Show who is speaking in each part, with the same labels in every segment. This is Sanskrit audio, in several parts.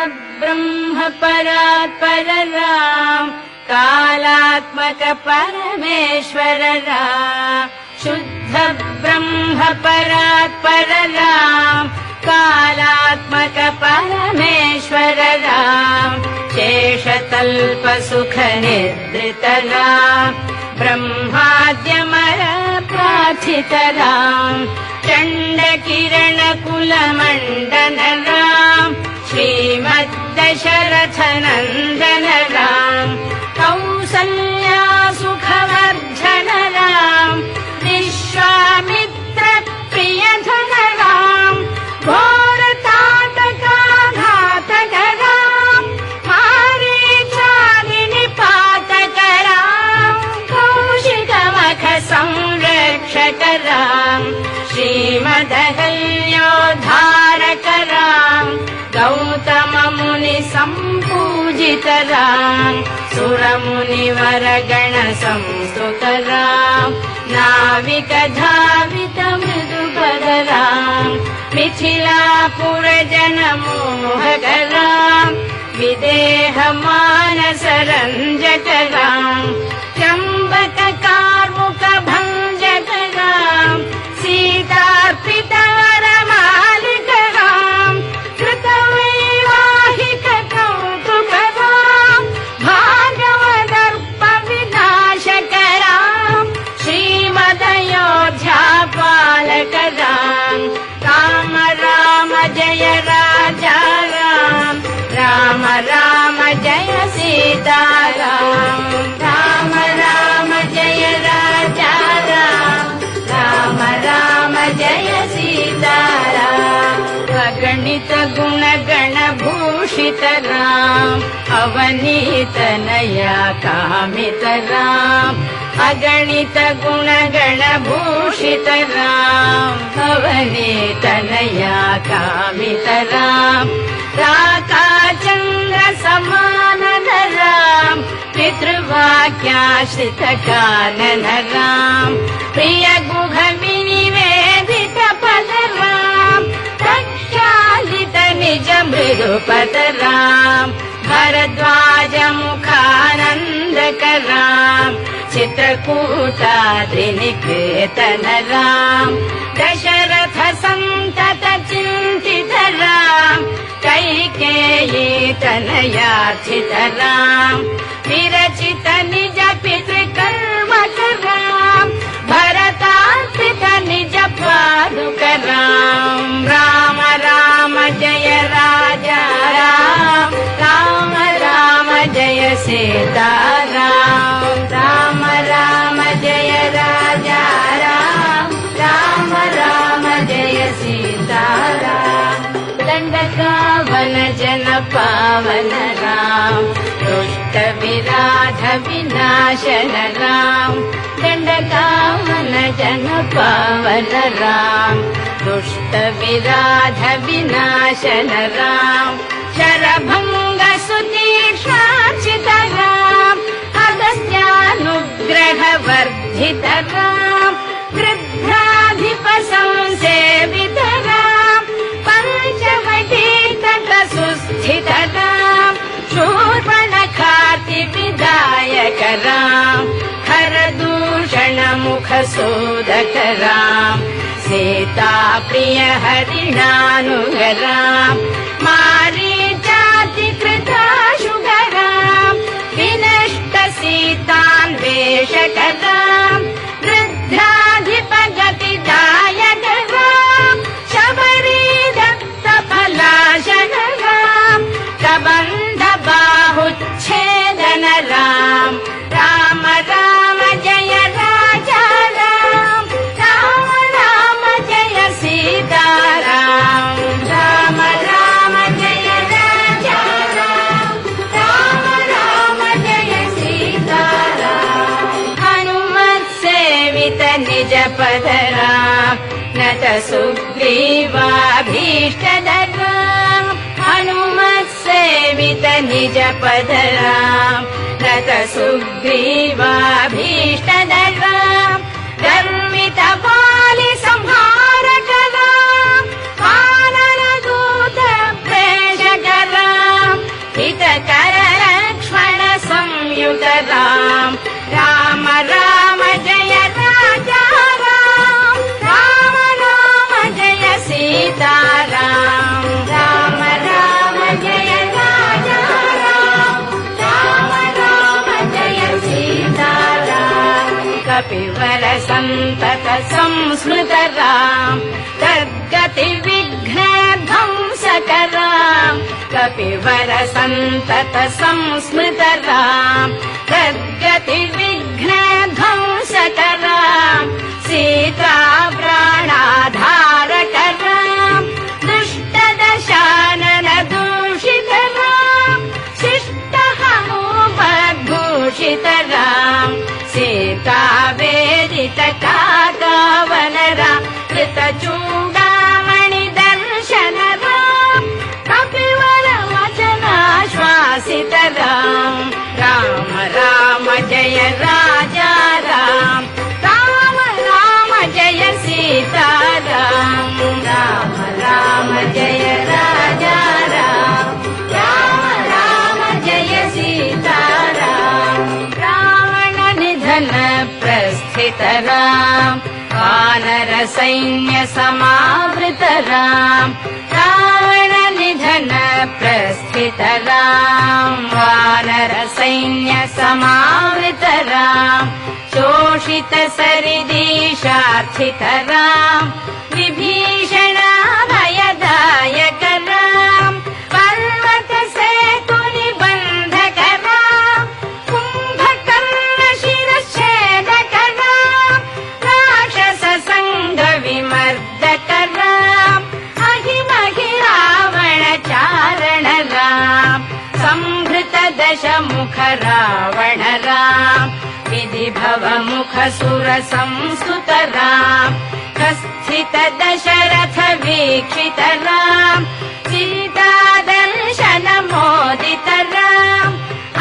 Speaker 1: ब्रह्म परात्पर राम कालात्मक परमेश्वर राम शुद्ध ब्रह्म परात्पर राम कालात्मक परमेश्वर राम शेषतल्प सुख निद्रित राम ब्रह्माद्यमर प्रार्थित राम चण्ड किरण कुल मण्डन राम श्रीमद्दशरथ नन्दन राम कौसल्या सुखवर्धन राम विश्वामित्र प्रियधन राम घोरताटकाघातक राम मारीचारिणि पातक राम कौशिकमख संरक्षक राम श्रीमदहल्योद्धारक राम गौतम मुनि सम्पूजित राम सुरमुनिवर गण संस्तुत राम नाविक धावित मृदुपद राम मिथिलापुर जन मोहक राम विदेह मानस रंजक राम त्र्यंबक कार्मुक भंजक राम सीतार्पित वर मालिक राम कृतवैवाहिक कौतुक राम भागवदर्प विनाशक राम श्रीमदयोध्या पालक राम राम राम जय राजा राम राम राम जय सीता राम राम राम जय राजा राम राम राम जय सीता राम अगणित गुण गण भूषित राम अवनीत नया कामित राम अगणित गुण गण भूषित राम अवनीत नया कामित राम राका चंद्र समानन राम पितृवाक्याश्रित कानन राम प्रिय गुह विनिवेदित पद राम प्रक्षालित निज मृदुपद राम भरद्वाज मुखानंदक राम चित्रकूटाद्रिनिकेतन राम दशरथ संतत चिंतित राम कैकेयी तनयार्चित राम विरचित निज पितृकर्मक राम भरतार्पित निज पादुक राम राम राम जय राजा राम राम राम जय सीता राम राम राम जय राजा राम राम राम जय सीता राम दंडकावन जन पावन राम दुष्ट विराध विनाशन राम दंडकावन जन पावन राम दुष्ट विराध विनाशन राम शरभंग सुतीक्षार्चित राम अगस्त्यानुग्रह वर्धित राम वृद्धाधिप संसेवित राम पंचवटी तट सुस्थित राम शूर्पणखाति विदायक राम हर दूषण मुख शोधक राम सीता प्रिय हरिणानुग राम मारीचाति कृताशुग राम विनष्ट सीतान्वेषक राम वृद्धाधिप गतिदायक राम शबरी दत्त फलाशक राम कबंध बाहुच्छेदन राम राम राम जय राजा राम राम राम जय सीता राम राम राम जय राजा राम राम राम जय सीता राम हनुमत सेवित निज पद राम नत सुग्रीवाभीष्ट राम हनुमत सेवित निज पद राम नत सुग्रीवाभीष्ट राम धर्मित बालि संहारक राम कानन दूत प्रेषक राम कपिवर सन्तत संस्मृतराम् तद्गति विघ्न ध्वंसकराम् कपिवर सन्तत संस्मृतराम् तद्गति विघ्न ध्वंसकराम् सीता प्राणाधारकराम् दुष्ट दशानन दूषितराम् शिष्ट हनुमद्भूषितराम् सीता वेदित काकावनराम् कृतचूडामणि दर्शनराम् कपिवर वचनाश्वासितराम् राम राम जय राजा राम राम राम जय सीताराम राम राम जय राजा राम राम राम जय सीताराम रावण निधन प्रस्थितराम वानर सैन्य समावृतराम रावण निधन प्रस्थितराम वानर सैन्य समावृतराम शोषित सरिदीशार्थितराम विभीषणाभयदायकराम पर्वत सेतु निबन्धकराम कुम्भकर्ण शिरच्छेदकराम राक्षस संघ विमर्दकराम अहिमहि रावण चारण राम संभृत दशमुख रावण राम विधि भव मुख सुर संस्तुत राम कस्थित दशरथ वीक्षित राम सीता दर्शन मोदित राम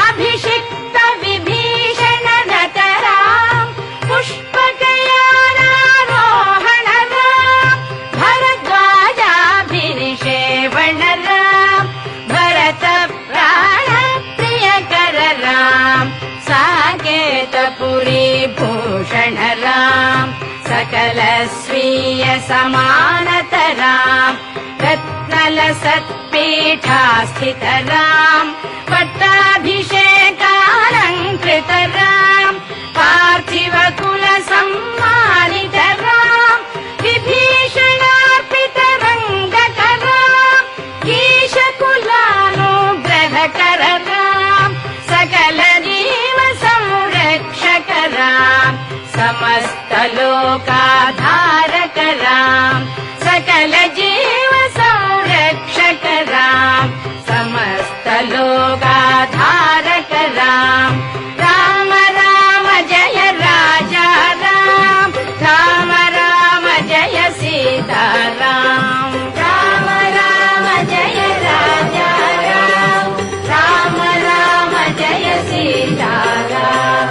Speaker 1: अभिषिक्त विभीषण रत राम पुष्पकयानारोहण राम भरद्वाजाभिनिषेवण राम भरत प्राण प्रियकर राम साकेतपुरी भूषण राम सकल स्वीय समानत राम रत्नल सत्पीठास्थित राम पट्टाभिषेकालङ्कृत राम पार्थिव कुल सम्मानित राम विभीषणार्पित रङ्गक राम ईशकुलानुग्रहकर राम सकल जीव संरक्षक राम समस्त लोकाधारक राम सकल जीव संरक्षक राम समस्त लोकाधारक राम राम राम जय राजा राम राम राम जय सीताराम राम राम जय राजा राम राम राम जय सीताराम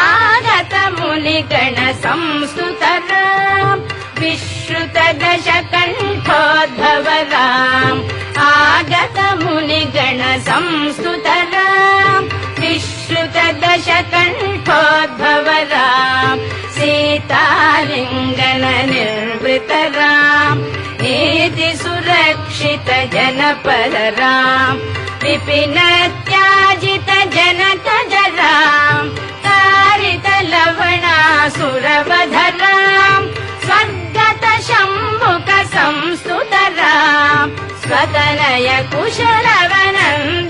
Speaker 1: आगत मुनिगण संस्तुत राम विश्रुत दशकण्ठोद्भव राम आगत मुनिगण संस्तुत राम विश्रुत दशकण्ठोद्भव राम सीतालिङ्गन निर्वृत राम नीति सुरक्षित जनपद राम विपिन त्याजित जनक राम तारित लवणासुरवध राम स्वर्गत शम्भुक संस्तुत राम स्वतनय कुशलवनन्द